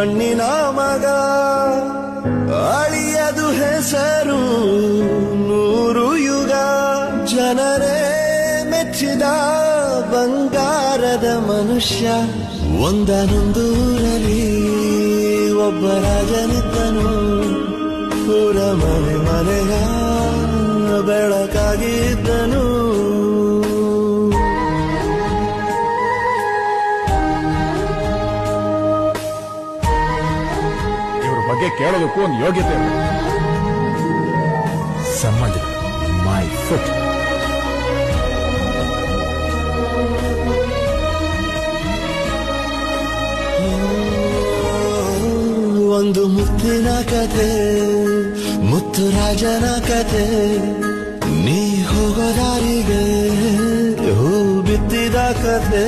ಮಣ್ಣಿನ ಮಗ ಅಳಿಯದು ಹೆಸರು ನೂರು ಯುಗ ಜನರೇ ಮೆಚ್ಚಿದ ಬಂಗಾರದ ಮನುಷ್ಯ ಒಂದನೊಂದೂರಲ್ಲಿ ಒಬ್ಬ ರಾಜನಿದ್ದನು ಪುರ ಮನೆ ಮನೆಗ ಬೆಳಕಾಗಿದ್ದನು ಇವ್ರ ಬಗ್ಗೆ ಕೇಳೋದಕ್ಕೂ ಒಂದು ಯೋಗ್ಯತೆ ಇದೆ. ಸಂಬಂಧ ಮೈ ಫುಟ್. ಒಂದು ಮುತ್ತಿನ ಕಥೆ ಮುತ್ತು ರಾಜನ ಕಥೆ ನೀ ಹೋಗೋ ದಾರಿಗೆ ಹೂ ಬಿತ್ತಿದ ಕಥೆ